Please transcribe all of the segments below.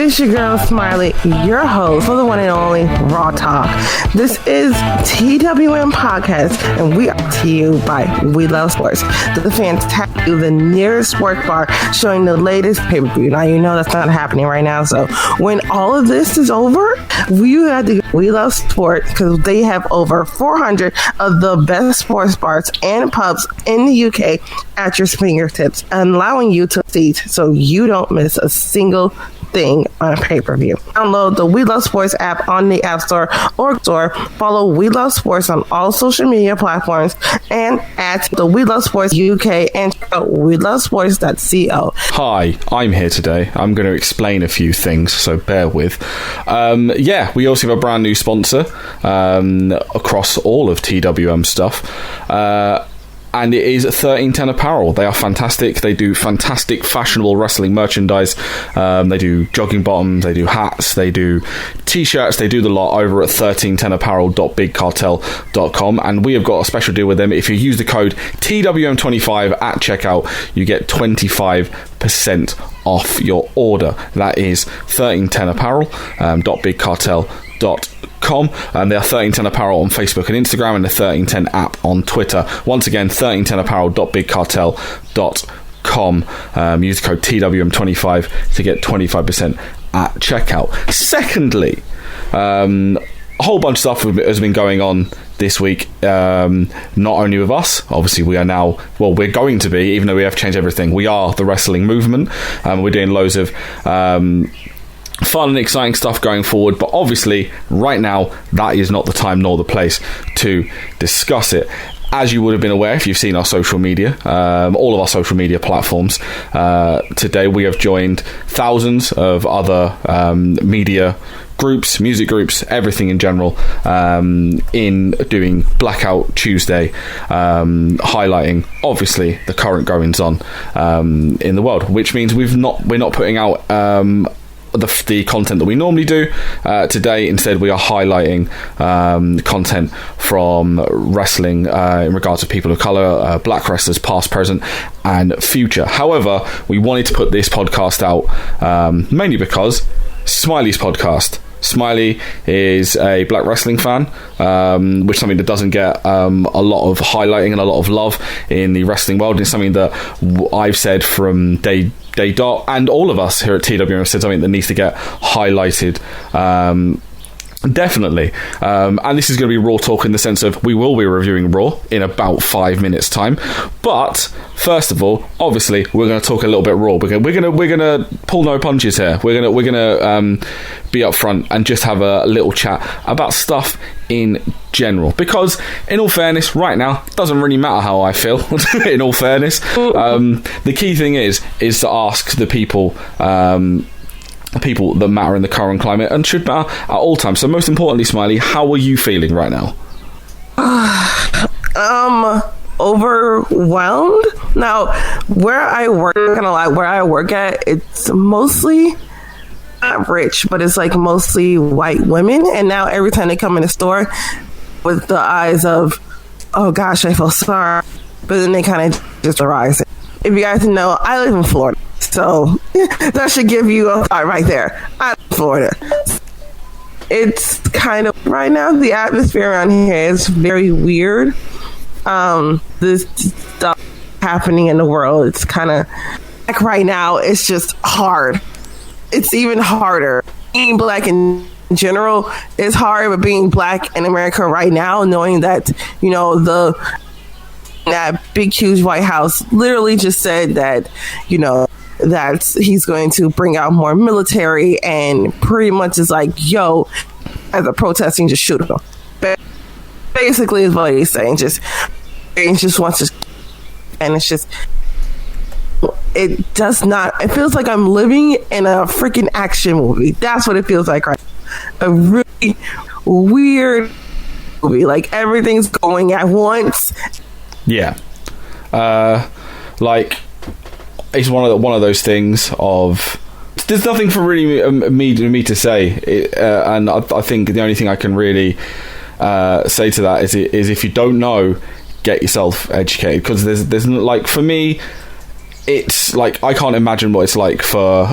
It's your girl Smiley, your host for the one and only Raw Talk. This is TWM Podcast, and we are to you by We Love Sports, the fantastic, the nearest sports bar showing the latest pay-per-view. Now, you know that's not happening right now, so when all of this is over, you have to We Love Sports because they have over 400 of the best sports bars and pubs in the UK at your fingertips, allowing you to see so you don't miss a single thing on a pay-per-view. Download the We Love Sports app on the App Store or Store. Follow We Love Sports on all social media platforms and at the We Love Sports UK and WeLoveSports.co. Hi, I'm here today. I'm going to explain a few things, so bear with. We also have a brand new sponsor across all of TWM stuff. And it is 1310 Apparel. They are fantastic. They do fantastic fashionable wrestling merchandise. They do jogging bottoms, they do hats, they do t-shirts, they do the lot over at 1310apparel.bigcartel.com. And we have got a special deal with them. If you use the code TWM25 at checkout, you get 25% off your order. That is 1310apparel.bigcartel.com. And they are 1310 Apparel on Facebook and Instagram, and the 1310 app on Twitter. Once again, 1310apparel.bigcartel.com. Use code TWM25 to get 25% at checkout. Secondly, a whole bunch of stuff has been going on this week, not only with us. Obviously we are now, we're going to be, even though we have changed everything, we are the wrestling movement. We're doing loads of fun and exciting stuff going forward, but obviously right now that is not the time nor the place to discuss it. As you would have been aware if you've seen our social media, all of our social media platforms, today we have joined thousands of other media groups, music groups, everything in general, in doing Blackout Tuesday, highlighting obviously the current goings on in the world, which means we're not putting out the content that we normally do today. Instead, we are highlighting content from wrestling in regards to people of colour, black wrestlers, past, present and future. However, we wanted to put this podcast out mainly because Smiley's podcast. Smiley is a black wrestling fan, which is something that doesn't get a lot of highlighting and a lot of love in the wrestling world. It's something that I've said from day dot, and all of us here at TWM have said something that needs to get highlighted. Definitely. And this is going to be Raw talk in the sense of we will be reviewing Raw in about 5 minutes time. But first of all, obviously, we're going to talk a little bit Raw. We're going to pull no punches here. We're going to be up front and just have a little chat about stuff in general. Because in all fairness, right now, it doesn't really matter how I feel. In all fairness, the key thing is to ask the people that matter in the current climate and should matter at all times. So most importantly, Smiley, how are you feeling right now? Overwhelmed. Now, where I work, at, it's mostly not rich, but it's like mostly white women. And now every time they come in the store with the eyes of, oh gosh, I feel sorry, but then they kind of just arise. If you guys know, I live in Florida. So that should give you a thought right there. I'm in Florida. It's kind of, right now, the atmosphere around here is very weird. This stuff happening in the world, it's kind of, like right now, it's just hard. It's even harder. Being black in general is hard, but being black in America right now, knowing that, you know, that big, huge White House literally just said that, you know, that he's going to bring out more military and pretty much is like, yo, as a protesting, just shoot him. Basically is what he's saying. He just wants to, and it's just, it feels like I'm living in a freaking action movie. That's what it feels like right now. A really weird movie. Like everything's going at once. Yeah. It's one of those things of there's nothing for really me to say, and I think the only thing I can really say to that is if you don't know, get yourself educated, because there's like, for me, it's like I can't imagine what it's like for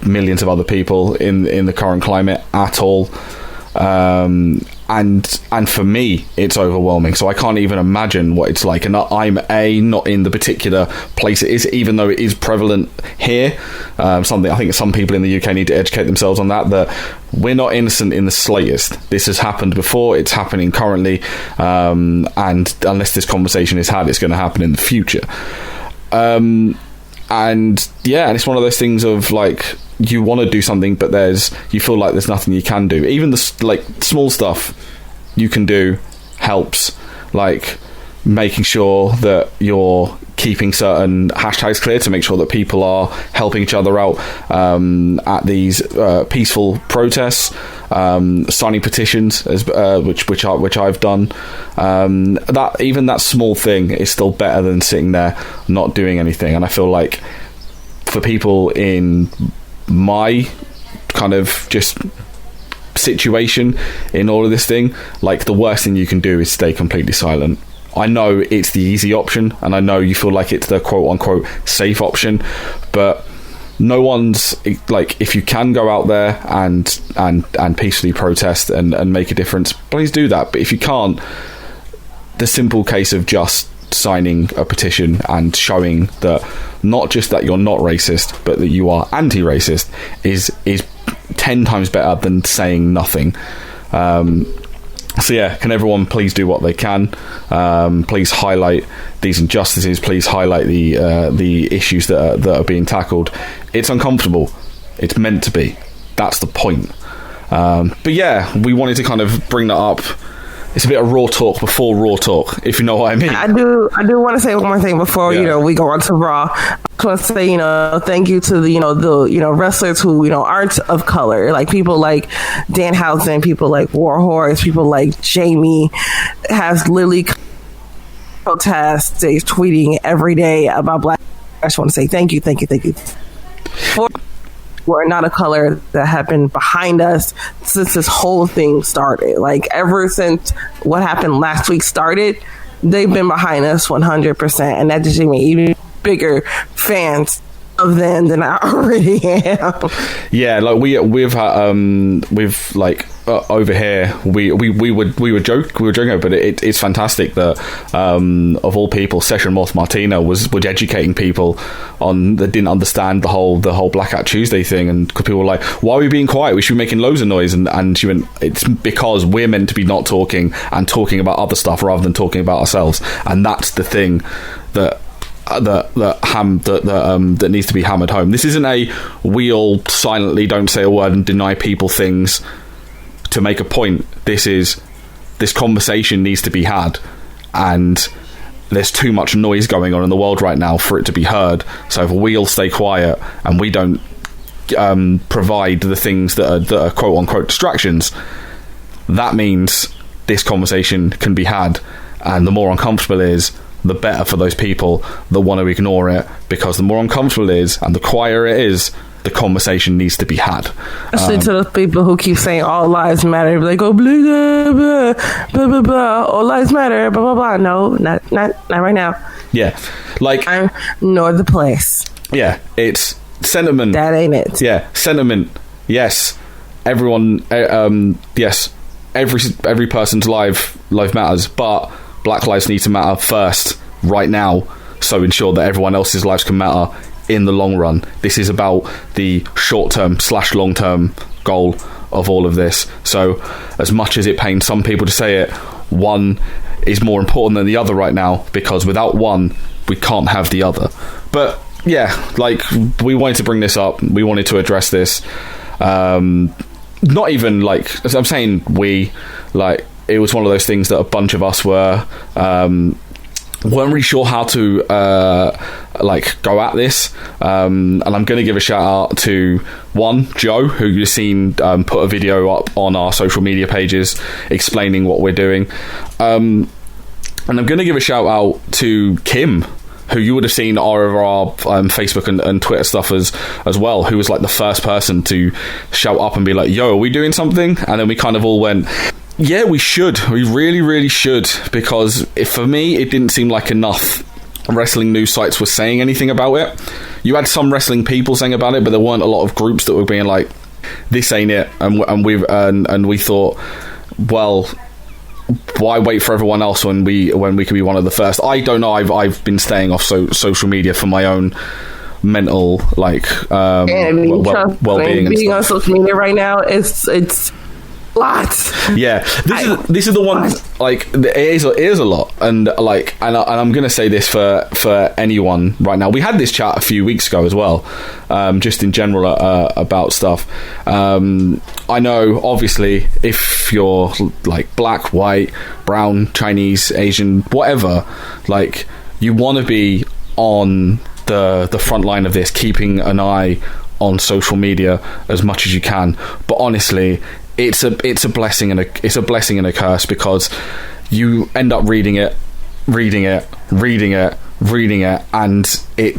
millions of other people in the current climate at all. And for me, it's overwhelming. So I can't even imagine what it's like. And I'm not in the particular place it is, even though it is prevalent here. Something I think some people in the UK need to educate themselves on that we're not innocent in the slightest. This has happened before. It's happening currently. And unless this conversation is had, it's going to happen in the future. And it's one of those things of like, you want to do something, but you feel like there's nothing you can do. Even the small stuff you can do helps, like making sure that you're keeping certain hashtags clear to make sure that people are helping each other out at these peaceful protests, signing petitions, which I've done. That small thing is still better than sitting there not doing anything. And I feel like for people in my kind of just situation in all of this thing, like the worst thing you can do is stay completely silent. I know it's the easy option, and I know you feel like it's the quote-unquote safe option, but no one's like, if you can go out there and peacefully protest and make a difference, please do that. But if you can't, the simple case of just signing a petition and showing that not just that you're not racist, but that you are anti-racist is 10 times better than saying nothing. So yeah, can everyone please do what they can? Please highlight these injustices. Please highlight the issues that are being tackled. It's uncomfortable. It's meant to be. That's the point. But yeah, we wanted to kind of bring that up. It's a bit of raw talk before raw talk, if you know what I mean. I do want to say one more thing before we go on to Raw. I just want to say thank you to the wrestlers who aren't of color, like people like Danhausen, people like Warhorse, people like Jamie, has literally protests, they're tweeting every day about Black. I just want to say thank you. Were not a color that have been behind us since this whole thing started. Like ever since what happened last week started, they've been behind us 100%, and that just made me even bigger fans of them than I already am. Yeah, like we've like over here we were joking, but it's fantastic that of all people, Session Moth Martina was educating people on that didn't understand the whole Blackout Tuesday thing, and people were like, why are we being quiet? We should be making loads of noise, and she went, it's because we're meant to be not talking and talking about other stuff rather than talking about ourselves, and that's the thing that needs to be hammered home. This isn't a we all silently don't say a word and deny people things to make a point. This conversation needs to be had, and there's too much noise going on in the world right now for it to be heard. So if we all stay quiet and we don't provide the things that are quote unquote distractions, that means this conversation can be had, and the more uncomfortable it is, the better for those people that want to ignore it, because the more uncomfortable it is and the quieter it is, the conversation needs to be had. Especially to those people who keep saying all lives matter, like, oh, blah, blah, blah, blah, blah, all lives matter, blah, blah, blah. No, not right now. Yeah. Like, I'm nor the place. Yeah, it's sentiment. That ain't it. Yeah, sentiment. Yes. Everyone, yes. Every person's life matters, but Black lives need to matter first, right now, so ensure that everyone else's lives can matter in the long run. This is about the short-term / long-term goal of all of this. So as much as it pains some people to say it, one is more important than the other right now, because without one, we can't have the other. But yeah, like, we wanted to bring this up. We wanted to address this. Not even, like, as I'm saying, it was one of those things that a bunch of us weren't really sure how to go at this, and I'm going to give a shout out to Joe, who you've seen put a video up on our social media pages explaining what we're doing, and I'm going to give a shout out to Kim, who you would have seen over our Facebook and Twitter stuff as well, who was like the first person to shout up and be like, yo, are we doing something? And then we kind of all went, yeah, we should. We really, really should, because for me, it didn't seem like enough wrestling news sites were saying anything about it. You had some wrestling people saying about it, but there weren't a lot of groups that were being like, this ain't it. And we thought, well, why wait for everyone else when we could be one of the first? I don't know. I've been staying off social media for my own mental well-being and being stuff. on social media right now, it's lots. Yeah, this is the one. Like, it is a lot, and I'm gonna say this for anyone right now. We had this chat a few weeks ago as well, just in general about stuff. I know, obviously, if you're like black, white, brown, Chinese, Asian, whatever, like, you want to be on the front line of this, keeping an eye on social media as much as you can. But honestly, it's a blessing and a curse, because you end up reading it, and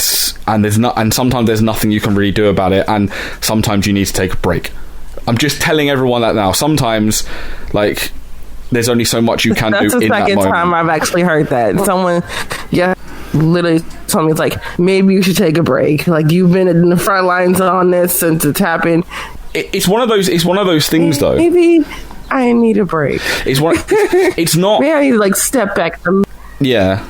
sometimes there's nothing you can really do about it, and sometimes you need to take a break. I'm just telling everyone that now. Sometimes, like, there's only so much you can do in that moment. That's the second time I've actually heard that. Someone, literally told me, it's like, maybe you should take a break. Like, you've been in the front lines on this since it's happened. It's one of those things, though. Maybe I need a break. It's not. Maybe I need to, like, step back. Yeah,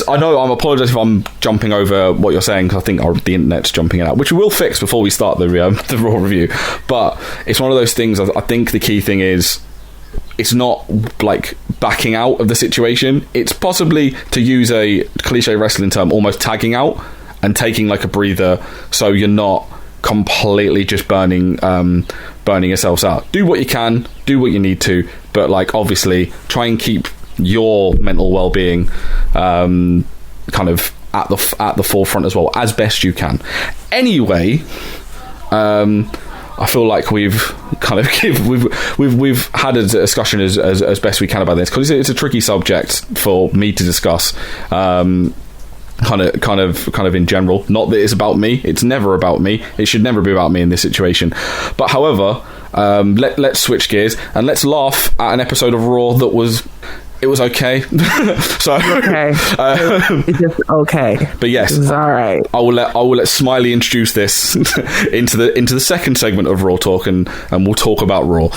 I know. I'm apologizing if I'm jumping over what you're saying, because I think the internet's jumping it out, which we will fix before we start the Raw review. But it's one of those things. I think the key thing is, it's not like backing out of the situation. It's possibly, to use a cliche wrestling term, almost tagging out and taking like a breather, so you're not completely just burning yourselves out. Do what you can, do what you need to, but like, obviously try and keep your mental well-being kind of at the forefront as well, as best you can. Anyway, I feel like we've kind of we've had a discussion as best we can about this, because it's a tricky subject for me to discuss. Kind of in general. Not that it's about me. It's never about me. It should never be about me in this situation. But however, let's switch gears and let's laugh at an episode of Raw that was okay. So okay. It's just okay. But yes, it's all right. I will let Smiley introduce this into the second segment of Raw Talk, and we'll talk about Raw.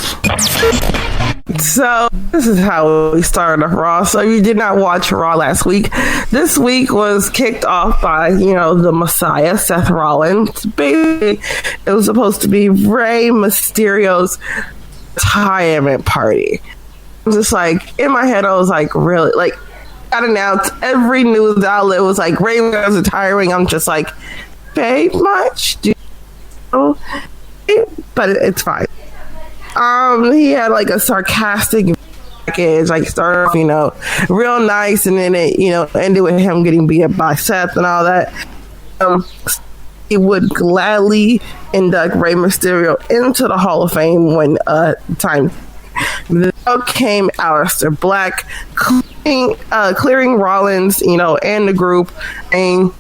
So this is how we started off Raw. So you did not watch Raw last week. This week was kicked off by, the Messiah, Seth Rollins. Basically, it was supposed to be Rey Mysterio's retirement party. I was just like, in my head, I was like, really? Like, got announced. Every news outlet was like, Rey was retiring. I'm just like, very much? But it's fine. He had like a sarcastic package, like started off, real nice, and then it, ended with him getting beat up by Seth and all that. He would gladly induct Rey Mysterio into the Hall of Fame when time. Then came Aleister Black, clearing Rollins, and the group, and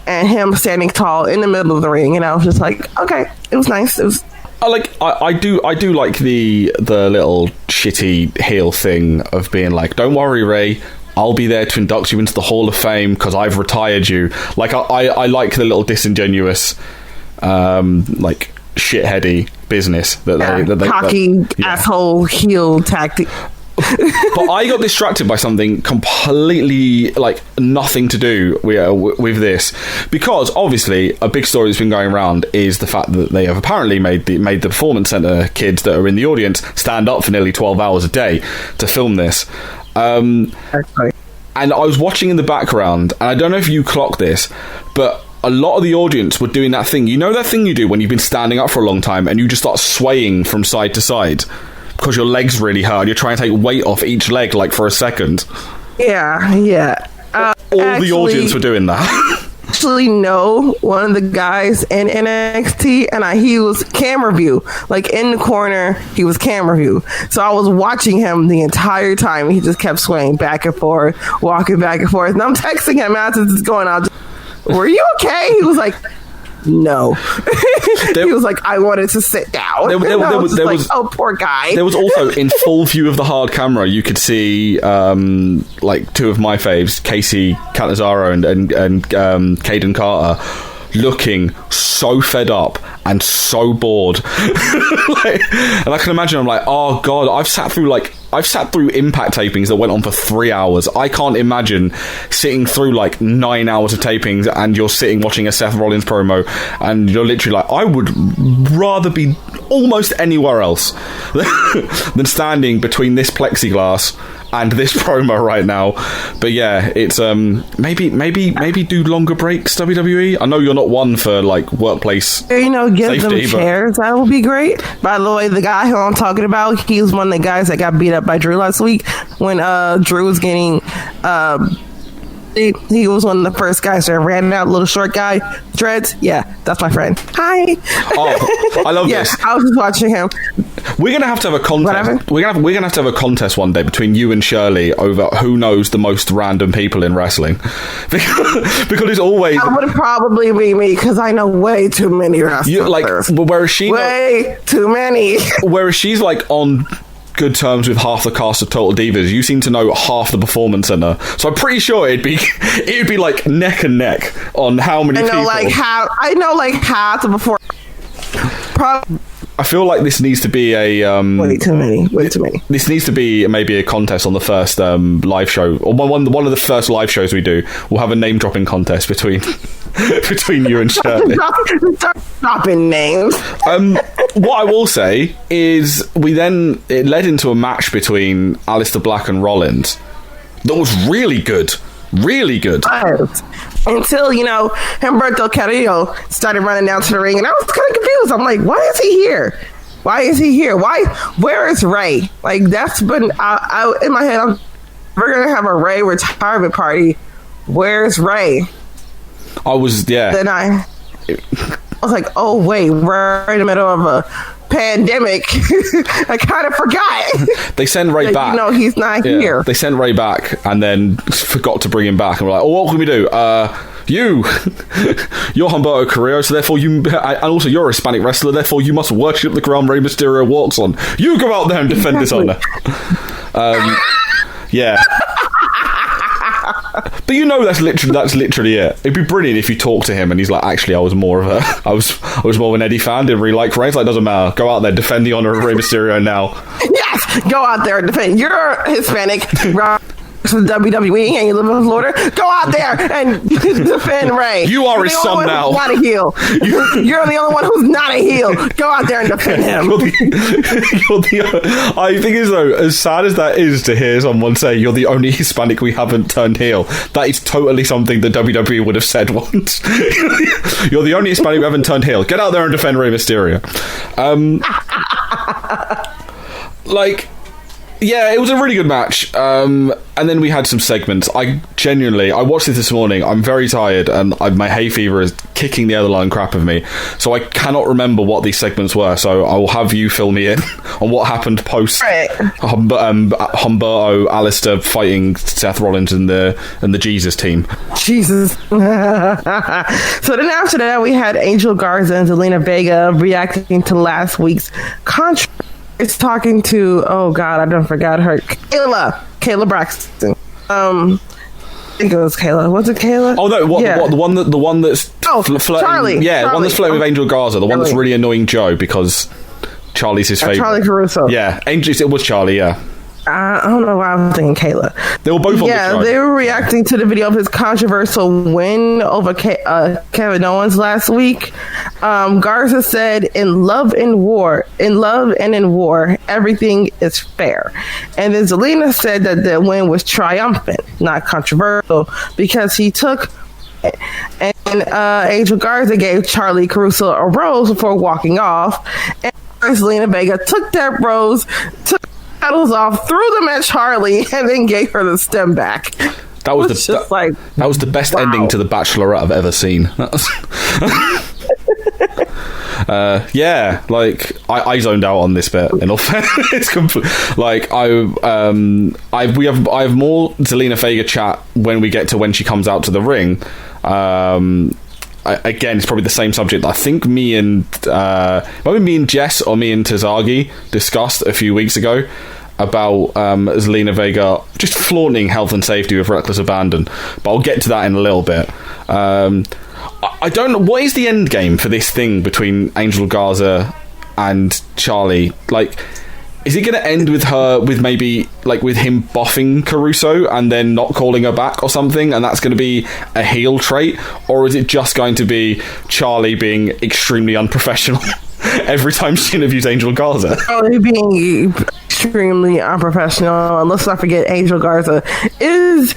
him standing tall in the middle of the ring, and I was just like, okay, it was nice. It was. I do like the little shitty heel thing of being like, don't worry, Ray, I'll be there to induct you into the Hall of Fame because I've retired you. Like, I like the little disingenuous, like, shitheady business that they cocky asshole heel tactic. But I got distracted by something completely, like, nothing to do with this, because obviously a big story that's been going around is the fact that they have apparently made the Performance Center kids that are in the audience stand up for nearly 12 hours a day to film this. And I was watching in the background, and I don't know if you clocked this, but a lot of the audience were doing that thing. You know that thing you do when you've been standing up for a long time and you just start swaying from side to side because your legs really hurt. You're trying to take weight off each leg, like, for a second. Yeah. All the audience were doing that. Actually, no. One of the guys in NXT, and he was camera view. Like, in the corner, he was camera view. So I was watching him the entire time. He just kept swaying back and forth, walking back and forth. And I'm texting him as it's going on. Were you okay? He was like, no. He was like, I wanted to sit down. There was oh, poor guy. There was also, in full view of the hard camera, you could see like two of my faves, Casey Catanzaro and Caden Carter, looking so fed up and so bored. And I can imagine, I'm like, oh god, I've sat through Impact tapings that went on for 3 hours. I can't imagine sitting through like 9 hours of tapings and you're sitting watching a Seth Rollins promo and you're literally like, I would rather be almost anywhere else than standing between this plexiglass and this promo right now. But yeah, it's maybe do longer breaks, WWE. I know you're not one for like workplace give safety, them chairs. That would be great. By the way, the guy who I'm talking about, he was one of the guys that got beat up by Drew last week when Drew was getting he was one of the first guys that ran out, little short guy, dreads. Yeah, that's my friend. Hi. Oh, I love this. I was just watching him. We're gonna have to have a contest. Whatever. We're gonna have to have a contest one day between you and Shirley over who knows the most random people in wrestling, because it's always. That would probably be me because I know way too many wrestlers. Whereas she way too many. Whereas she's like on good terms with half the cast of Total Divas. You seem to know half the Performance Center, so I'm pretty sure it'd be like neck and neck on how many people. I know like half the before. I feel like this needs to be a way too many. This needs to be maybe a contest on the first live show, or one of the first live shows we do. We'll have a name dropping contest between you and Shirley. Stop dropping names. What I will say is, it led into a match between Aleister Black and Rollins that was really good. Really good. Until, Humberto Carrillo started running down to the ring, and I was kind of confused. I'm like, why is he here? Where is Ray? Like, that's been, I in my head, we're going to have a Ray retirement party. Where's Ray? Then I was like, oh, wait, we're in the middle of a pandemic. I kind of forgot. They send Ray back. He's not here. They sent Ray back and then forgot to bring him back. And we're like, oh, what can we do? You're Humberto Carrillo, so therefore and also you're a Hispanic wrestler, therefore you must worship the ground Rey Mysterio walks on. You go out there and defend his honor. Yeah. But that's literally it. It'd be brilliant if you talk to him and he's like, actually, I was more of an Eddie fan, didn't really like Rey. It's like, doesn't matter. Go out there, defend the honor of Rey Mysterio now. Yes, go out there and defend. You're Hispanic, from WWE, and you live in Florida. Go out there and defend Ray. You are his son now. Not a heel. You're the only one who's not a heel. Go out there and defend him. I think as sad as that is to hear someone say you're the only Hispanic we haven't turned heel, that is totally something that WWE would have said once. You're the only Hispanic we haven't turned heel. Get out there and defend Rey Mysterio. Yeah, it was a really good match. And then we had some segments. I watched this morning. I'm very tired, and my hay fever is kicking the other line crap of me. So I cannot remember what these segments were. So I will have you fill me in on what happened post Humberto, Aleister fighting Seth Rollins and the Jesus team. Jesus. So then after that, we had Angel Garza and Zelina Vega reacting to last week's controversy. It's talking to, oh God, I don't forgot her. Kayla Braxton. I think it was Kayla. Was it Kayla? Oh no, the one that's flirting. Charlie. Yeah, the one that's flirting with Angel Garza. The one that's really annoying Joe because Charlie's his favorite. Charlie Caruso. Yeah, it was Charlie. Yeah. I don't know why I was thinking Kayla. They were both on the show. They were reacting to the video of his controversial win over Kevin Owens last week. Garza said, in love and in war, everything is fair. And then Zelina said that the win was triumphant, not controversial, because he took... And Angel Garza gave Charlie Caruso a rose before walking off. And Zelina Vega took that rose, took petals off, threw them at Charlie, and then gave her the stem back. That was the best ending to The Bachelorette I've ever seen. I zoned out on this bit. In all fairness, it's I have more Zelina Vega chat when we get to when she comes out to the ring. again, it's probably the same subject that I think me and Jess or me and Tazagi discussed a few weeks ago about Zelina Vega just flaunting health and safety with reckless abandon. But I'll get to that in a little bit. I don't know, what is the end game for this thing between Angel Garza and Charlie? Like, is it going to end with her, with maybe, like, with him boffing Caruso and then not calling her back or something, and that's going to be a heel trait? Or is it just going to be Charlie being extremely unprofessional every time she interviews Angel Garza? Charlie being extremely unprofessional. And let's not forget, Angel Garza is,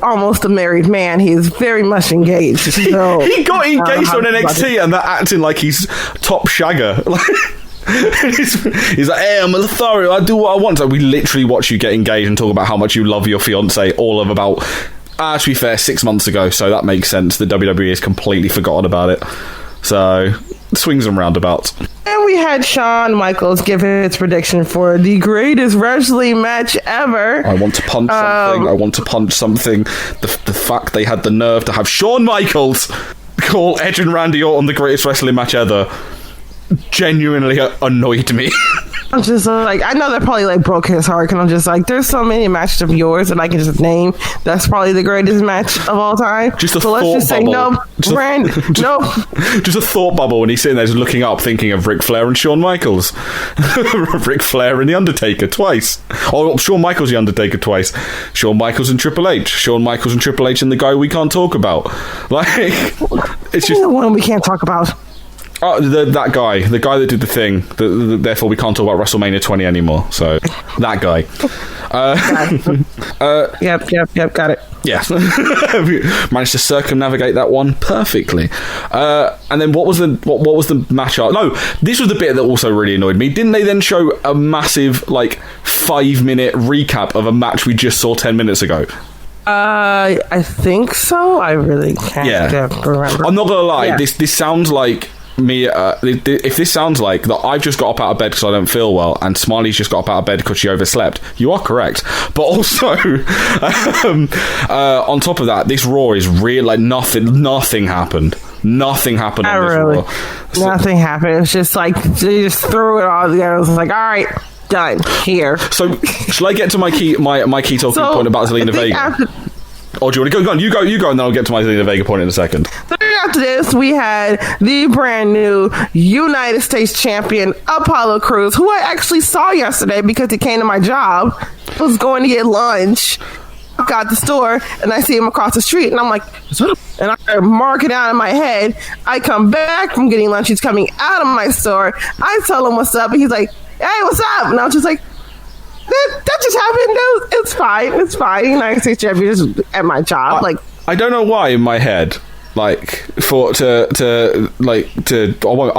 almost a married man. He is very much engaged. So, he got engaged on NXT and they're acting like he's top shagger. He's like, hey, I'm a Lothario, I do what I want. So we literally watch you get engaged and talk about how much you love your fiance all of about, to be fair, 6 months ago, so that makes sense. The WWE has completely forgotten about it. So, swings and roundabouts. And we had Shawn Michaels give his prediction for the greatest wrestling match ever. I want to punch something. I want to punch something. The fact they had the nerve to have Shawn Michaels call Edge and Randy Orton the greatest wrestling match ever genuinely annoyed me. I'm just like, I know that probably like broke his heart, and I'm just like, there's so many matches of yours that I can just name that's probably the greatest match of all time. Just a so let's just say bubble. no. Just a thought bubble when he's sitting there just looking up thinking of Ric Flair and Shawn Michaels. Ric Flair and The Undertaker twice. Oh, Shawn Michaels the Undertaker twice. Shawn Michaels and Triple H. Shawn Michaels and Triple H and the guy we can't talk about. Like, it's just the one we can't talk about. Oh, that guy, the guy that did the thing. Therefore, we can't talk about WrestleMania 20 anymore. So, that guy. Yep, got it. Yeah, managed to circumnavigate that one perfectly. And then what was the match up? No, this was the bit that also really annoyed me. Didn't they then show a massive 5-minute recap of a match we just saw 10 minutes ago? I think so. I really can't remember. I'm not gonna lie. Yeah. This sounds like me. If this sounds like that, I've just got up out of bed because I don't feel well, and Smiley's just got up out of bed because she overslept. You are correct, but also on top of that, this Raw is real. Like nothing happened. Nothing happened on this Raw. Nothing happened. It was just like they just threw it all together. It was like, all right, done here. So, shall I get to my key talking point about Zelina Vega? Or do you want to go? Go on, you go, and then I'll get to my Zelina Vega point in a second. So after this, we had the brand new United States champion, Apollo Crews, who I actually saw yesterday because he came to my job. I was going to get lunch. I got the store, and I see him across the street, and I'm like, and I mark it out in my head. I come back from getting lunch. He's coming out of my store. I tell him what's up, and he's like, hey, what's up? And I was just like, that just happened. It's fine. United States champion is at my job. I don't know why in my head, I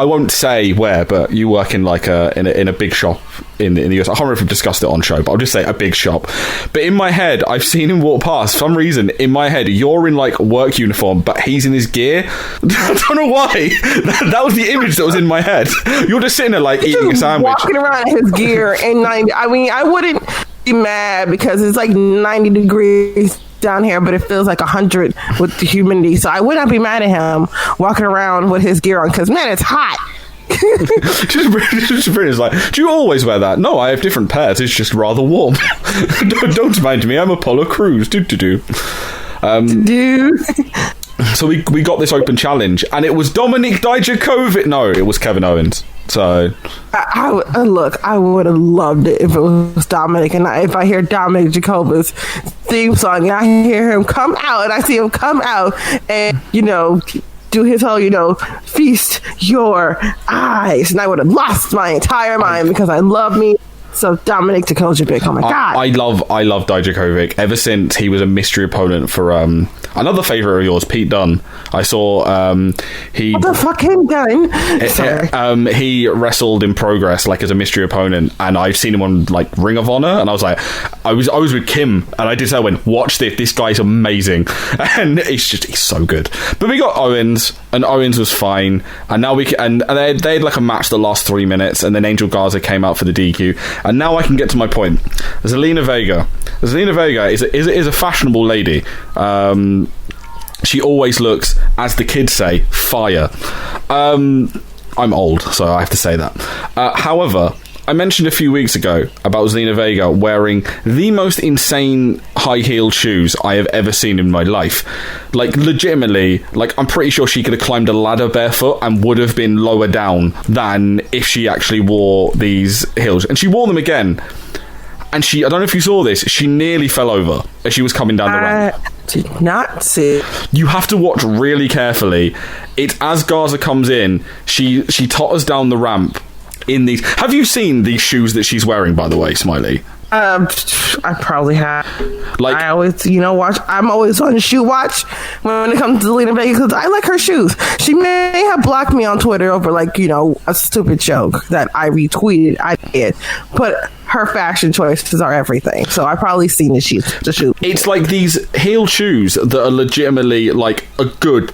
won't say where, but you work in in a big shop in the US. I can't remember if we've discussed it on show, but I'll just say a big shop. But in my head, I've seen him walk past. For some reason, in my head, you're in work uniform, but he's in his gear. I don't know why. That was the image that was in my head. You're just sitting there eating a sandwich, walking around in his gear in 90. I mean, I wouldn't be mad because it's 90 degrees down here, but it feels 100 with the humidity, so I would not be mad at him walking around with his gear on because man, it's hot. Just do you always wear that? No, I have different pairs. It's just rather warm. Don't mind me. I'm Apollo Crews. Do. So we got this open challenge, and it was Dominik Dijakovic. No, it was Kevin Owens. So I would have loved it if it was Dominic, and if I hear Dominik Dijakovic's theme song, and I hear him come out, and I see him come out, and do his whole feast your eyes, and I would have lost my entire mind because I love me. So Dominik Dijakovic, oh my god! I love Dijakovic ever since he was a mystery opponent for another favourite of yours, Pete Dunne. I saw he. What the fuck him Dunne? Sorry. He wrestled in Progress as a mystery opponent, and I've seen him on Ring of Honor, and I was I was with Kim, and I did say, watch this guy's amazing, and he's so good. But we got Owens, and Owens was fine, and now they had a match that last 3 minutes, and then Angel Garza came out for the DQ. And now I can get to my point. Zelina Vega is a fashionable lady. She always looks, as the kids say, fire. I'm old, so I have to say that. However, I mentioned a few weeks ago about Zelina Vega wearing the most insane high-heeled shoes I have ever seen in my life. Like, legitimately, like, I'm pretty sure she could have climbed a ladder barefoot and would have been lower down than if she actually wore these heels. And she wore them again. And I don't know if you saw this, she nearly fell over as she was coming down the ramp. Did not see. You have to watch really carefully. It's as Garza comes in, she totters down the ramp in these. Have you seen these shoes that she's wearing, by the way, Smiley? I probably have. Like, I always, watch. I'm always on shoe watch when it comes to Zelina Vega because I like her shoes. She may have blocked me on Twitter over a stupid joke that I retweeted. I did, but her fashion choices are everything. So I probably seen the shoes. It's like these heel shoes that are legitimately like a good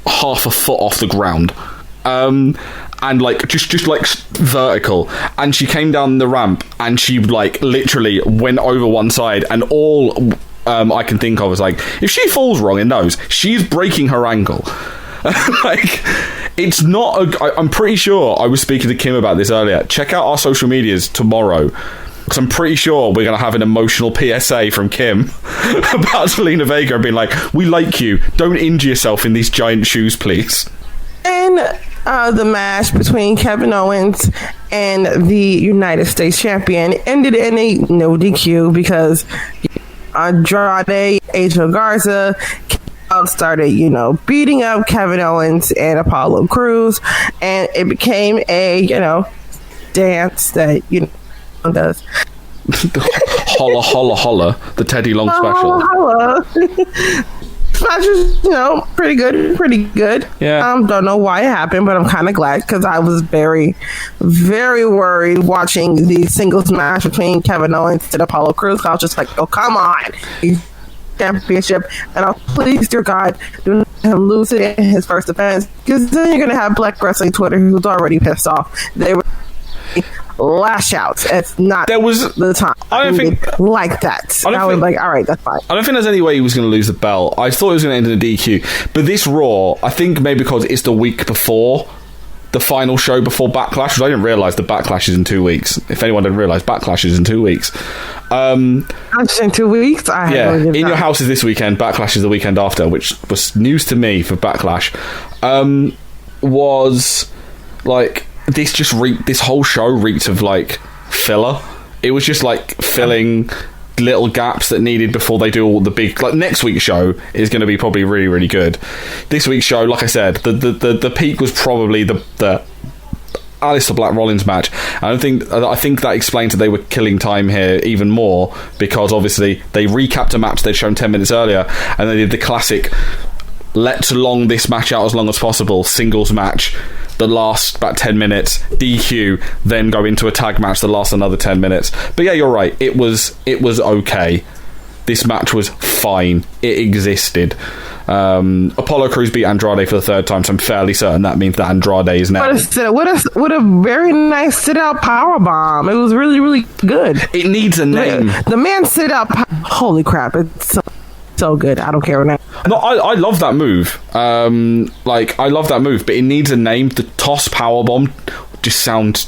half a foot off the ground. And like just like vertical, and she came down the ramp and she like literally went over one side, and all I can think of is like, if she falls wrong in those, she's breaking her ankle. Like, it's not I'm pretty sure, I was speaking to Kim about this earlier, check out our social medias tomorrow, because I'm pretty sure we're going to have an emotional PSA from Kim about Zelina Vega being like, we like you, don't injure yourself in these giant shoes, please. And the match between Kevin Owens and the United States champion ended in a no DQ because Andrade, Angel Garza started, beating up Kevin Owens and Apollo Crews, and it became a, dance that, does. Holla, holla, holla, the Teddy Long special. Holla, holla. Match was, pretty good. Yeah. Don't know why it happened, but I'm kind of glad because I was very, very worried watching the singles match between Kevin Owens and Apollo Crews. I was just like, oh, come on. Championship, and I'll please, dear God, do not let him lose it in his first defense, because then you're going to have Black Wrestling Twitter who's already pissed off. They were lash outs. It's not the time. I don't think like that. I was like, all right, that's fine. I don't think there's any way he was going to lose the belt. I thought it was going to end in a DQ, but this Raw, I think maybe because it's the week before the final show before Backlash, because I didn't realise the Backlash is in 2 weeks. If anyone didn't realise, Backlash is in 2 weeks. That's in 2 weeks? In Your House is this weekend, Backlash is the weekend after, which was news to me for Backlash. Was like, this whole show reeked of like filler. It was just like filling little gaps that needed before they do all the big, like, next week's show is going to be probably really, really good. This week's show, like I said, the peak was probably the Aleister Black Rollins match. I think that explains that they were killing time here even more, because obviously they recapped a match they'd shown 10 minutes earlier, and they did the classic let's long this match out as long as possible singles match that lasts about 10 minutes, DQ, then go into a tag match that lasts another 10 minutes. But yeah, you're right, it was okay. This match was fine. It existed. Apollo Crews beat Andrade for the third time, so I'm fairly certain that means that Andrade is now. What a very nice sit-out powerbomb. It was really, really good. It needs a name. The man sit-out... Holy crap, it's so good. I don't care now. No, I love that move. I love that move, but it needs a name. The toss powerbomb just sounds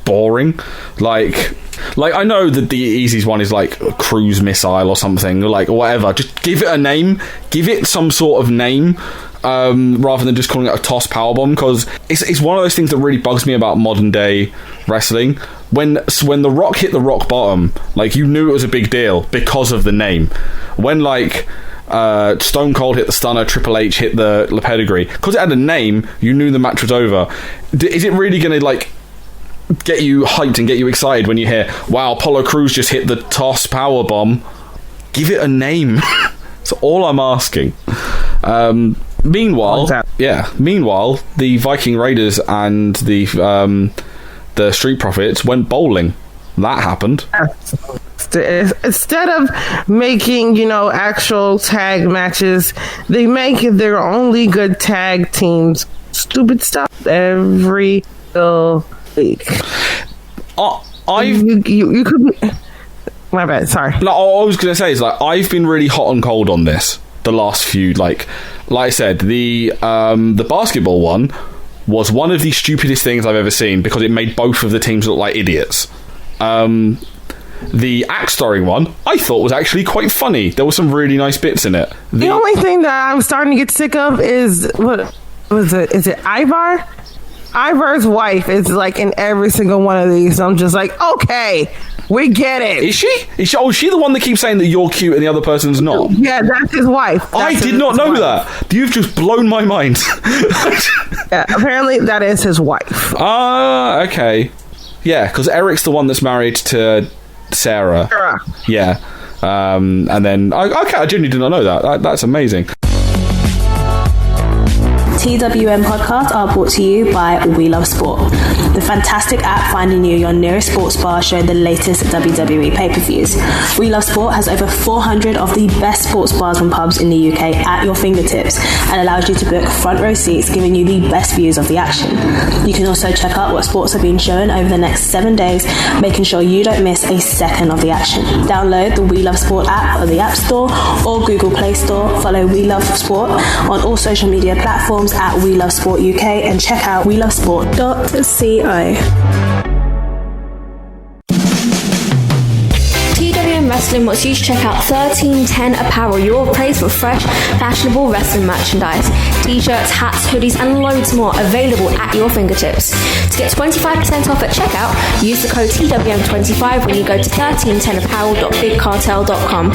boring. Like I know that the easiest one is like a cruise missile or something, or like whatever. Just give it a name. Give it some sort of name, rather than just calling it a toss powerbomb, because it's one of those things that really bugs me about modern day wrestling. When The Rock hit the rock bottom, like, you knew it was a big deal because of the name. When Stone Cold hit the stunner, Triple H hit the pedigree, because it had a name, you knew the match was over. Is it really going to get you hyped and get you excited when you hear, wow, Apollo Crews just hit the toss power bomb? Give it a name. That's all I'm asking. Meanwhile, the Viking Raiders and the Street Profits went bowling. That happened. Instead of making, actual tag matches, they make their only good tag teams stupid stuff every week. You could... My bad, sorry. All I was going to say is, I've been really hot and cold on this the last few. Like I said, the basketball one was one of the stupidest things I've ever seen because it made both of the teams look like idiots. The axe throwing one I thought was actually quite funny. There were some really nice bits in it. The only thing that I'm starting to get sick of is what was it? Is it Ivar? Ivar's wife is like in every single one of these. I'm just like, okay, we get it. Is she? Oh, is she the one that keeps saying that you're cute and the other person's not? Yeah, that's his wife. I did not know that. You've just blown my mind. Yeah, apparently that is his wife. Ah, okay. Yeah, because Eric's the one that's married to Sarah. Yeah. And then, I genuinely did not know that. That's amazing. TWM podcasts are brought to you by We Love Sport, the fantastic app finding you your nearest sports bar showing the latest WWE pay-per-views. We Love Sport has over 400 of the best sports bars and pubs in the UK at your fingertips and allows you to book front row seats, giving you the best views of the action. You can also check out what sports are being shown over the next 7 days, making sure you don't miss a second of the action. Download the We Love Sport app on the App Store or Google Play Store. Follow We Love Sport on all social media platforms at We Love Sport UK and check out welovesport.co. TWM Wrestling wants you to check out 1310 Apparel, your place for fresh, fashionable wrestling merchandise. T-shirts, hats, hoodies, and loads more available at your fingertips. To get 25% off at checkout, use the code TWM25 when you go to 1310apparel.bigcartel.com.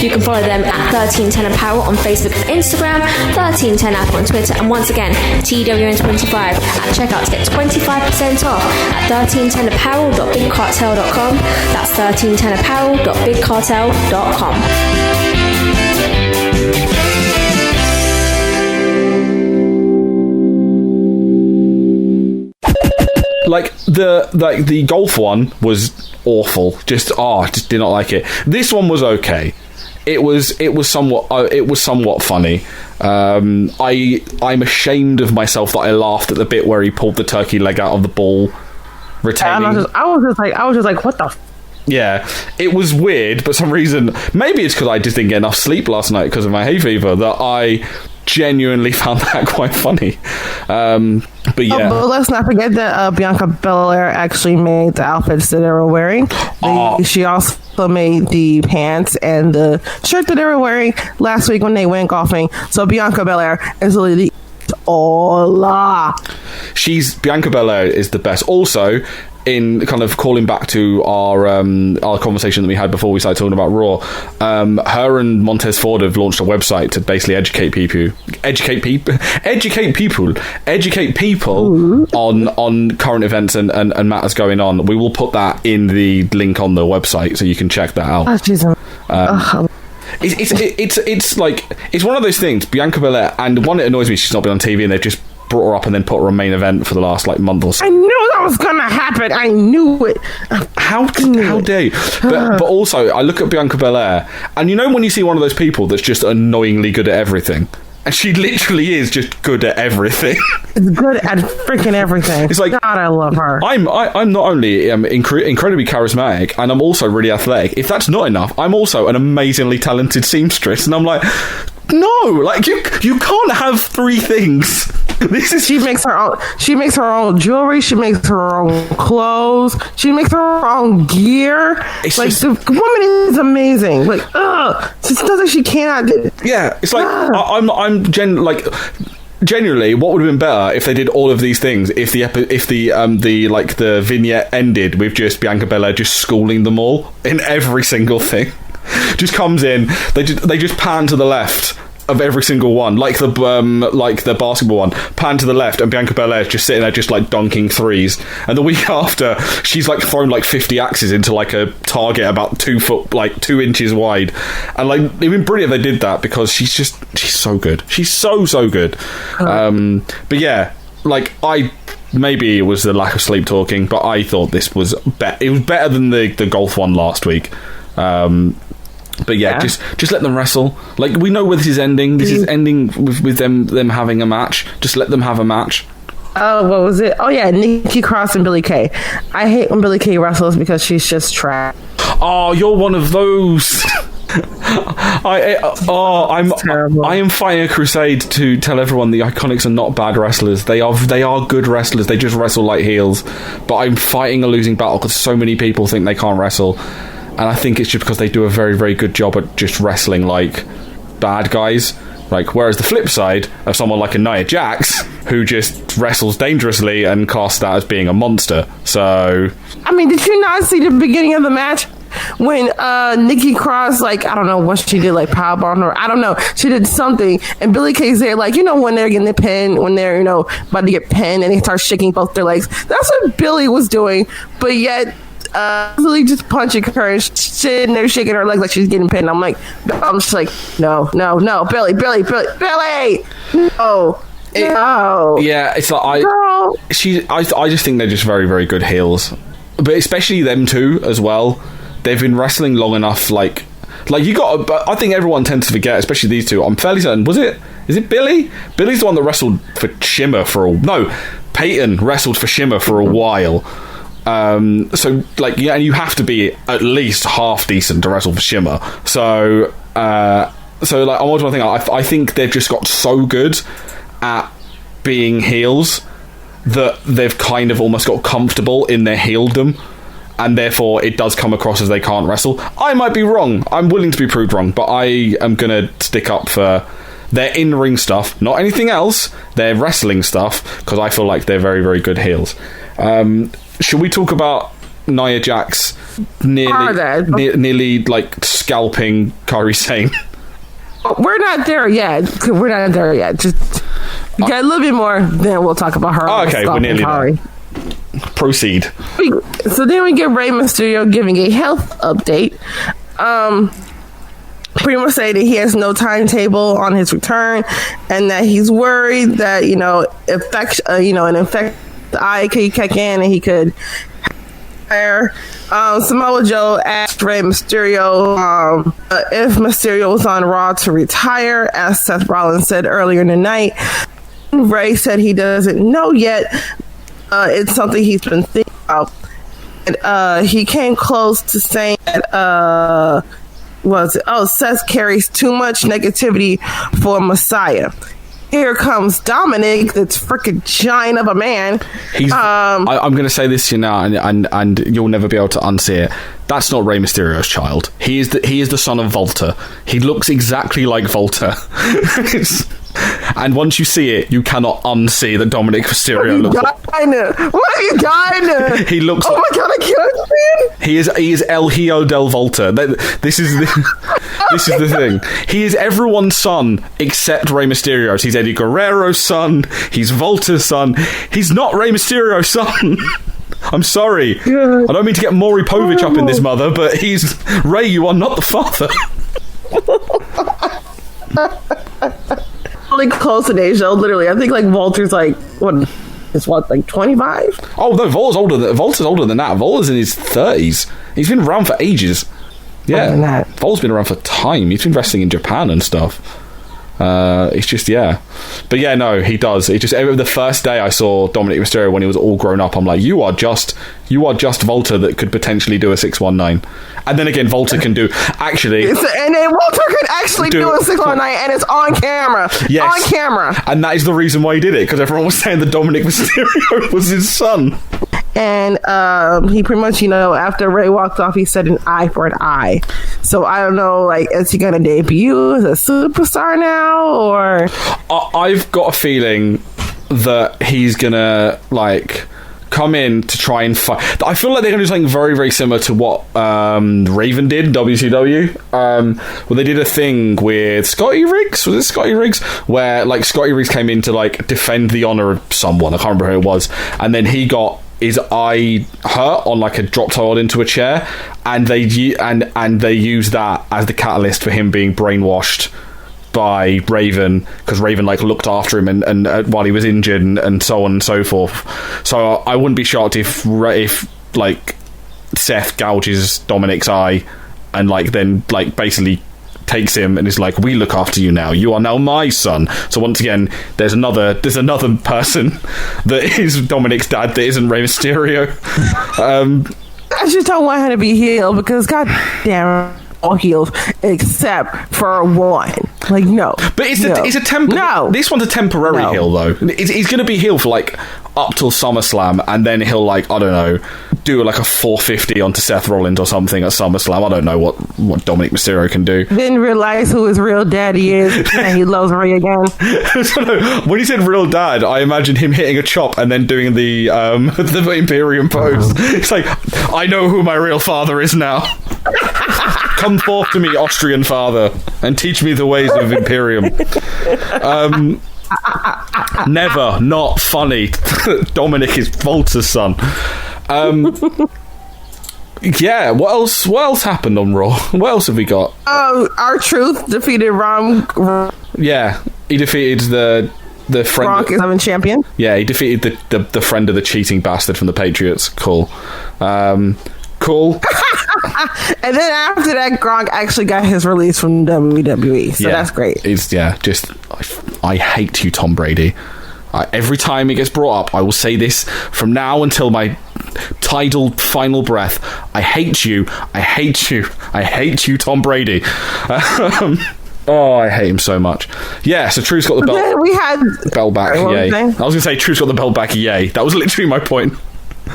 You can follow them at 1310 Apparel on Facebook and Instagram, 1310 App on Twitter, and once again, TWM25 at checkout to get 25% off at 1310apparel.bigcartel.com. That's 1310apparel.bigcartel.com. Like the golf one was awful. Just did not like it. This one was okay. It was somewhat funny. I'm ashamed of myself that I laughed at the bit where he pulled the turkey leg out of the ball, retaining. I was just like, what the. Yeah, it was weird, but for some reason, maybe it's because I just didn't get enough sleep last night because of my hay fever, that I genuinely found that quite funny. But yeah. But let's not forget that Bianca Belair actually made the outfits that they were wearing. She also made the pants and the shirt that they were wearing last week when they went golfing. So Bianca Belair is literally hola. Bianca Belair is the best. Also, in kind of calling back to our conversation that we had before we started talking about Raw, her and Montez Ford have launched a website to basically educate people on current events and matters going on. We will put that in the link on the website so you can check that out. It's like, it's one of those things, Bianca Belair, and one, it annoys me she's not been on TV and they've just brought her up and then put her on main event for the last month or so. I knew that was gonna happen. I knew it. How dare you? But also, I look at Bianca Belair, and you know when you see one of those people that's just annoyingly good at everything, and she literally is just good at everything. It's good at freaking everything. It's like, God, I love her. I'm not only incredibly charismatic, and I'm also really athletic. If that's not enough, I'm also an amazingly talented seamstress, and I'm like, no, like you can't have three things. She makes her own jewelry. She makes her own clothes. She makes her own gear. The woman is amazing. She does it. She cannot. Yeah, it's like genuinely, what would have been better if they did all of these things? If the vignette ended with just Bianca Belair just schooling them all in every single thing. Just comes in. They just pan to the left of every single one, like the basketball one, pan to the left, and Bianca Belair's just sitting there just donking threes, and the week after she's thrown 50 axes into a target about 2 foot 2 inches wide, and it'd been brilliant if they did that, because she's so good. She's so good. But yeah, maybe it was the lack of sleep talking, but I thought this was it was better than the golf one last week. But yeah, just let them wrestle. We know where this is ending. This is ending with them having a match. Just let them have a match. Oh, what was it? Oh yeah, Nikki Cross and Billie Kay. I hate when Billie Kay wrestles because she's just trash. Oh, you're one of those. I am fighting a crusade to tell everyone the Iconics are not bad wrestlers. They are good wrestlers. They just wrestle like heels. But I'm fighting a losing battle because so many people think they can't wrestle, and I think it's just because they do a very, very good job at just wrestling like bad guys. Like, whereas the flip side of someone like a Nia Jax, who just wrestles dangerously and casts that as being a monster. So, I mean, did you not see the beginning of the match when Nikki Cross, like, I don't know what she did, like powerbomb, or I don't know, she did something, and Billie Kay's there, like, you know, when they're getting the pin, when they're, you know, about to get pinned, and they start shaking both their legs. That's what Billie was doing, but yet Billie just punching her and sitting there shaking her legs like she's getting pinned. I'm just like, no, Billie, no. Yeah, it's like I just think they're just very, very good heels, but especially them two as well. They've been wrestling long enough. Like you got. But I think everyone tends to forget, especially these two. I'm fairly certain. Is it Billie? Billie's the one that wrestled for Shimmer Peyton wrestled for Shimmer for a while. So like, yeah, and you have to be at least half decent to wrestle for Shimmer. So like, I want to think. I think they've just got so good at being heels that they've kind of almost got comfortable in their heeldom, and therefore it does come across as they can't wrestle. I might be wrong. I'm willing to be proved wrong, but I am going to stick up for their in-ring stuff, not anything else, their wrestling stuff, because I feel like they're very, very good heels. Should we talk about Nia Jax nearly like scalping Kairi Sane? We're not there yet. Just get a little bit more, then we'll talk about her. Okay, we're nearly there. Proceed. So then we get Rey Mysterio giving a health update. Pretty much say that he has no timetable on his return, and that he's worried that an infected eye could kick in and he could. Samoa Joe asked Rey Mysterio if Mysterio was on Raw to retire, as Seth Rollins said earlier in the night. Rey said he doesn't know yet. It's something he's been thinking about. And, he came close to saying that Seth carries too much negativity for Messiah. Here comes Dominic, that's freaking giant of a man. I'm going to say this to you now, and you'll never be able to unsee it. That's not Rey Mysterio's child. He is the son of Volta. He looks exactly like Volta. And once you see it, you cannot unsee that Dominic Mysterio looks like... What have you done? He looks... Oh my god, I can't stand. He is El Hijo del Volta. This is the thing. He is everyone's son except Rey Mysterio's. He's Eddie Guerrero's son. He's Volta's son. He's not Rey Mysterio's son. I'm sorry. Yeah. I don't mean to get Maury Povich up in this mother, but he's... Rey, you are not the father. Really close in age, though, literally. I think, like, Walter's, like, like 25? Oh, no, Volta's older than that. Volta's in his 30s. He's been around for ages. Yeah. Volta's been around for time. He's been wrestling in Japan and stuff. It's just, yeah. But yeah, no, he does. It just, the first day I saw Dominic Mysterio when he was all grown up, I'm like, you are just Volta that could potentially do a 619. And then again, Volta can do, actually... and then Walter could actually do a 619, and it's on camera. Yes. On camera. And that is the reason why he did it, because everyone was saying that Dominic Mysterio was his son. And he pretty much, after Rey walked off, he said an eye for an eye. So I don't know, like, is he going to debut as a superstar now, or... I've got a feeling that he's going to, like... come in to try and fight. I feel like they're going to do something very, very similar to what Raven did in WCW. Well, they did a thing with Scotty Riggs. Was it Scotty Riggs? Where, like, Scotty Riggs came in to, like, defend the honor of someone. I can't remember who it was. And then he got his eye hurt on, like, a drop toe into a chair. And they used that as the catalyst for him being brainwashed by Raven, because Raven, like, looked after him and while he was injured and so on and so forth. So I wouldn't be shocked if like Seth gouges Dominic's eye and, like, then, like, basically takes him and is like, we look after you now, you are now my son. So once again, there's another person that is Dominic's dad that isn't Rey Mysterio. I just don't want her to be healed, because god damn, all heels except for one. Like, no. But it's a No. This one's a temporary heel, though. He's going to be heel for, like, up till SummerSlam, and then he'll, like, I don't know, do, like, a 450 onto Seth Rollins or something at SummerSlam. I don't know what Dominic Mysterio can do. Didn't realize who his real daddy is, and he loves Rhea again. So, no, when he said real dad, I imagined him hitting a chop and then doing the the Imperium pose. It's like, I know who my real father is now. Come forth to me, Austrian father, and teach me the ways of Imperium. Never, not funny. Dominic is Volta's son. Yeah, what else happened on Raw? What else have we got? R-Truth defeated Ron. Yeah, he defeated the friend. Gronk is having champion. Yeah, he defeated the friend of the cheating bastard from the Patriots. Cool. Cool. And then after that, Gronk actually got his release from WWE, so that's great. I hate you, Tom Brady. Every time it gets brought up, I will say this from now until my tidal final breath. I hate you. I hate you. I hate you, Tom Brady. Oh, I hate him so much. Yeah, so Truth's got the belt. Then we had belt back. Yay. I was going to say Truth's got the belt back. Yay. That was literally my point.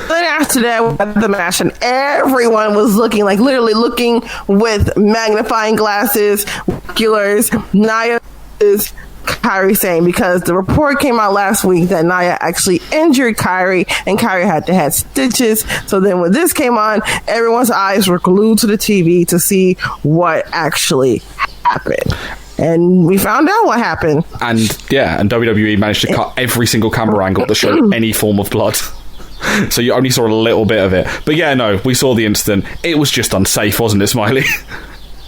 Then after that, we had the match, and everyone was literally looking with magnifying glasses, oculars. Nia is Kairi Sane, because the report came out last week that Nia actually injured Kairi, and Kairi had to have stitches. So then when this came on, everyone's eyes were glued to the TV to see what actually happened. And we found out what happened. And WWE managed to cut every single camera angle that showed any form of blood. So you only saw a little bit of it. But yeah, no, we saw the incident. It was just unsafe, wasn't it, Smiley?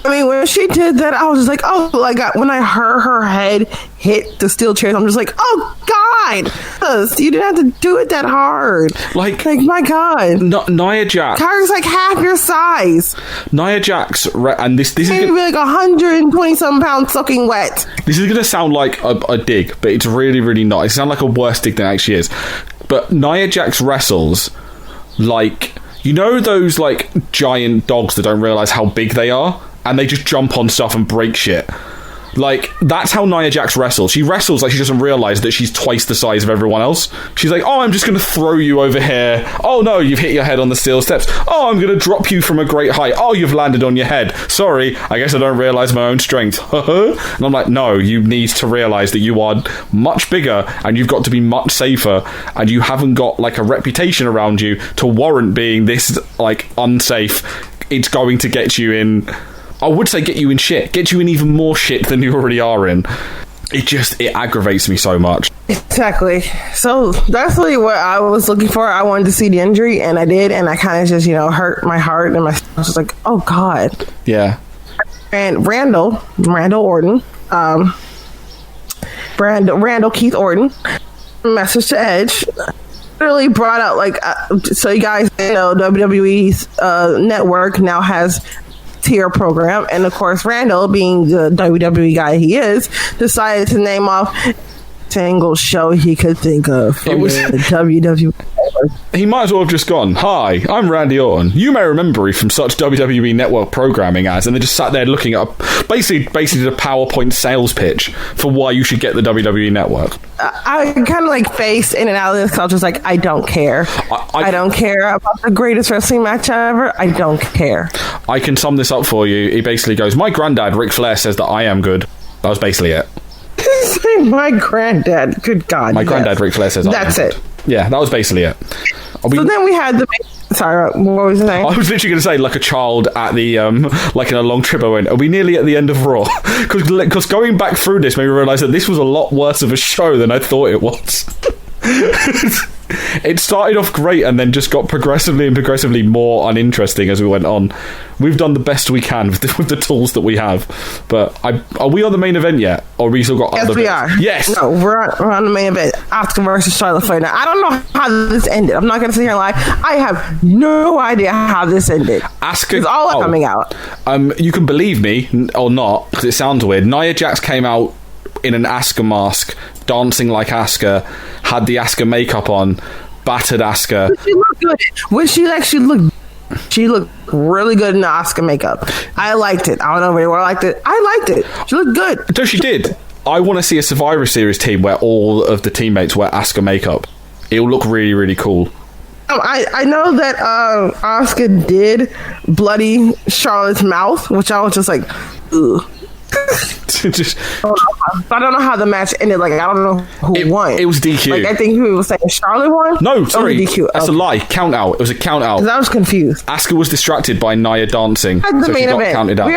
I mean, when she did that, I was just like, oh, like, when I heard her head hit the steel chairs, I'm just like, oh, God, you didn't have to do it that hard. Like my God. Nia Jax. Kairi's like half your size. Nia Jax, and this is maybe like 120-some pounds soaking wet. This is going to sound like a dig, but it's really, really not. It sounds like a worse dig than it actually is. But Nia Jax wrestles like, you know those like giant dogs that don't realise how big they are? And they just jump on stuff and break shit. Like, that's how Nia Jax wrestles. She wrestles like she doesn't realise that she's twice the size of everyone else. She's like, oh, I'm just going to throw you over here. Oh, no, you've hit your head on the steel steps. Oh, I'm going to drop you from a great height. Oh, you've landed on your head. Sorry, I guess I don't realise my own strength. And I'm like, no, you need to realise that you are much bigger and you've got to be much safer, and you haven't got, like, a reputation around you to warrant being this, like, unsafe. It's going to get you in... I would say get you in shit. Get you in even more shit than you already are in. It aggravates me so much. Exactly. So that's really what I was looking for. I wanted to see the injury, and I did, and I kind of just, hurt my heart, and I was just like, oh, God. Yeah. And Randall Orton, Randall Keith Orton, message to Edge, really brought out, like, so you guys know, WWE's network now has tier program, and of course Randall, being the WWE guy he is, decided to name off single show he could think of from the WWE. He might as well have just gone, hi, I'm Randy Orton, you may remember me from such WWE network programming as, and they just sat there looking at basically did a PowerPoint sales pitch for why you should get the WWE network. I kind of like faced in and out of this because I was just like, I don't care. I don't care about the greatest wrestling match ever. I don't care. I can sum this up for you. He basically goes, my granddad Ric Flair says that I am good. That was basically it. My granddad, good God. My granddad Ric Flair says that's it. Yeah, that was basically it. So then we had the... Sorry, what was you saying? I was literally going to say, like a child at the, like in a long trip I went, are we nearly at the end of Raw? Because going back through this made me realise that this was a lot worse of a show than I thought it was. It started off great and then just got progressively more uninteresting as we went on. We've done the best we can with the tools that we have. But are we on the main event yet? Or we still got other bits? Yes, we are. Yes! No, we're on the main event. Asuka versus Charlotte Flair. Now, I don't know how this ended. I'm not going to sit here and lie. I have no idea how this ended. Asuka... It's all coming out. You can believe me, or not, because it sounds weird. Nia Jax came out in an Asuka mask, dancing like Asuka, had the Asuka makeup on, battered Asuka. Did she look good? When she actually looked... She looked really good in the Asuka makeup. I liked it. I don't know if anyone liked it. I liked it. She looked good. No, she did. I want to see a Survivor Series team where all of the teammates wear Asuka makeup. It'll look really, really cool. I know that Asuka did bloody Charlotte's mouth, which I was just like, ugh. Just, I don't know how the match ended. Like, I don't know who won. It was DQ. Like, I think he was saying Charlotte won. No, sorry, DQ. that's a lie. Count out. It was a count out. I was confused. Asuka was distracted by Nia dancing, At the so she main got event. counted out.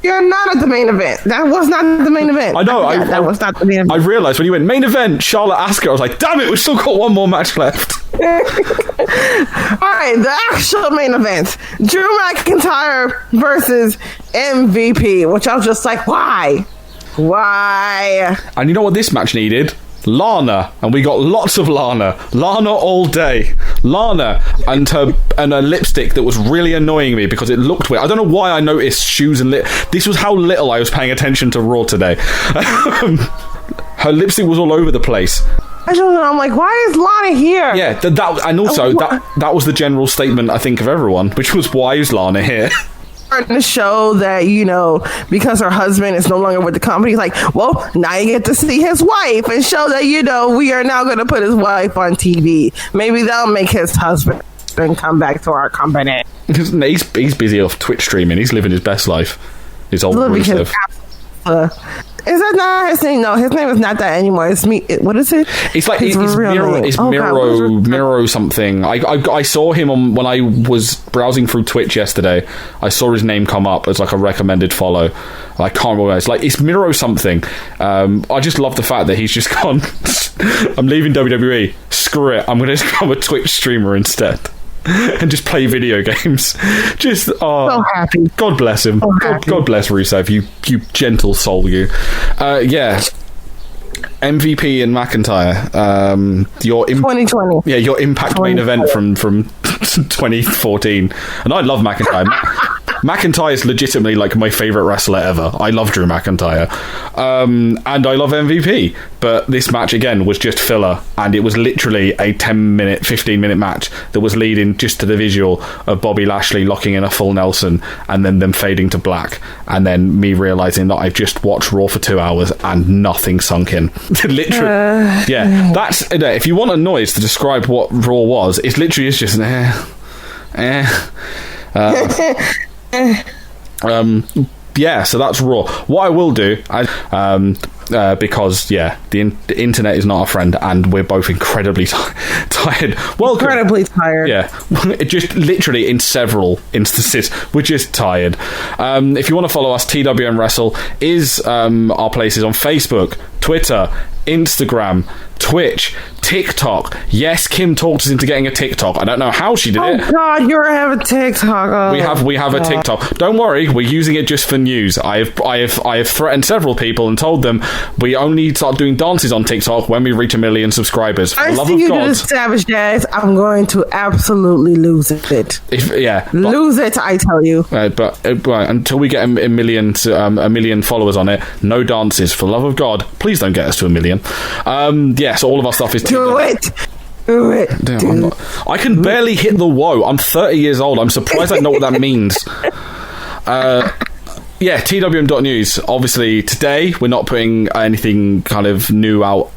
You're not at the main event. That was not the main event. I know. That was not the main event. I realised when you went main event, Charlotte Asuka, I was like, damn it, we've still got one more match left. All right, the actual main event: Drew McIntyre versus MVP. Which I was just like, why? And you know what this match needed? Lana, and we got lots of Lana all day. Lana and her lipstick that was really annoying me because it looked weird. I don't know why I noticed shoes and this was how little I was paying attention to Raw today. Her lipstick was all over the place. I don't know. I'm like, why is Lana here? Yeah, that was the general statement I think of everyone, which was, why is Lana here? To show that, you know, because her husband is no longer with the company, he's like, well, now you get to see his wife and show that, you know, we are now going to put his wife on TV. Maybe that'll make his husband come back to our company. He's busy off Twitch streaming. He's living his best life. His old Rusev. Is that not his name? No, his name is not that anymore. It's me. What is it? It's like it's Miro something. I saw him when I was browsing through Twitch yesterday. I saw his name come up as like a recommended follow. I can't remember. It's Miro something. I just love the fact that he's just gone. I'm leaving WWE. Screw it. I'm going to become a Twitch streamer instead. And just play video games. Just so happy. God bless him. God bless Rusev. You gentle soul. You. Yeah. MVP and McIntyre. Your 2020. Yeah, your Impact main event from 2014. And I love McIntyre. McIntyre is legitimately like my favourite wrestler ever. I love Drew McIntyre. And I love MVP. But this match, again, was just filler. And it was literally a 10-minute, 15-minute match that was leading just to the visual of Bobby Lashley locking in a full Nelson and then them fading to black. And then me realising that I've just watched Raw for 2 hours and nothing sunk in. Literally. Yeah. That's, if you want a noise to describe what Raw was, it literally is just yeah, so that's Raw. What I will do, because the internet is not our friend, and we're both incredibly tired. Welcome. Incredibly tired. Yeah, just literally in several instances, we're just tired. If you want to follow us, TWM Wrestle is our places on Facebook, Twitter, Instagram, Twitch, TikTok. Yes, Kim talked us into getting a TikTok. I don't know how she did it. Oh God, you have a TikTok. Oh, we have a TikTok. Don't worry, we're using it just for news. I have threatened several people and told them we only start doing dances on TikTok when we reach 1 million subscribers. For the love of you God, do the Savage Dance, I'm going to absolutely lose it. Lose it, I tell you. But until we get a million followers on it, no dances. For the love of God, please don't get us to 1 million. So all of our stuff is do it. I can barely hit the whoa. I'm 30 years old. I'm surprised I know what that means. TWM.news. Obviously, today we're not putting anything kind of new out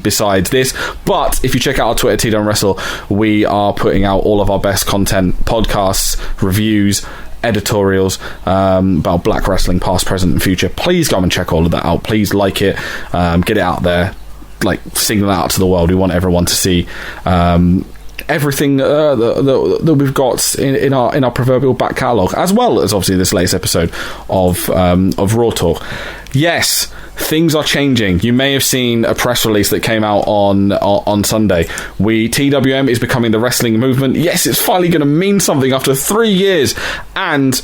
besides this. But if you check out our Twitter, TWM Wrestle, we are putting out all of our best content, podcasts, reviews, editorials about Black wrestling, past, present, and future. Please go and check all of that out. Please like it, get it out there. Like, signal out to the world. We want everyone to see everything that we've got in our proverbial back catalogue, as well as obviously this latest episode of Raw Talk. Yes, things are changing. You may have seen a press release that came out on Sunday. TWM is becoming the wrestling movement. Yes, it's finally going to mean something after 3 years. And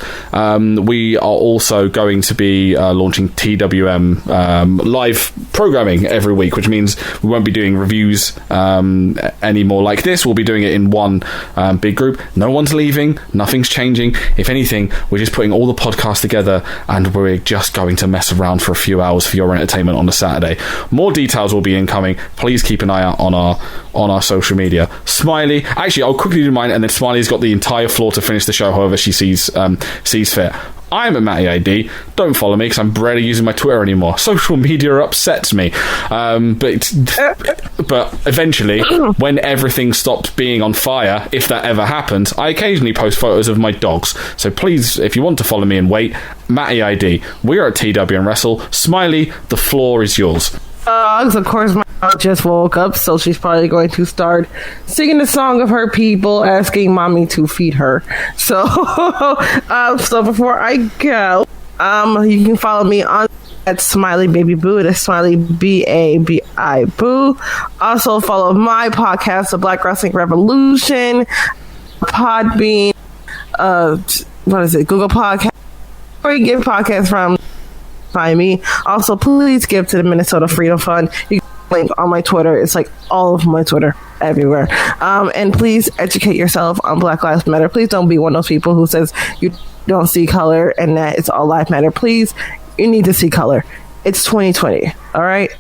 we are also going to be launching TWM live programming every week, which means we won't be doing reviews anymore like this. We'll be doing it in one big group. No one's leaving. Nothing's changing. If anything, we're just putting all the podcasts together and we're just going to mess around around for a few hours for your entertainment on a Saturday. More details will be incoming. Please keep an eye out on our social media. Smiley, actually, I'll quickly do mine, and then Smiley's got the entire floor to finish the show however she sees fit. I'm at Matty ID. Don't follow me because I'm barely using my Twitter anymore. Social media upsets me. But eventually, when everything stops being on fire, if that ever happens, I occasionally post photos of my dogs. So please, if you want to follow me and wait, Matty ID. We're at TW and Wrestle. Smiley, the floor is yours. Dogs, of course, my dog just woke up, so she's probably going to start singing the song of her people, asking mommy to feed her. So, so before I go, you can follow me on at Smiley Baby Boo. That's Smiley BABI Boo. Also follow my podcast, The Black Wrestling Revolution, Podbean, Google Podcast, or you get podcasts from. Find me. Also, please give to the Minnesota Freedom Fund. You can link on my Twitter. It's like all of my Twitter everywhere. And please educate yourself on Black Lives Matter. Please don't be one of those people who says you don't see color and that it's all life matter. Please, you need to see color. It's 2020. All right.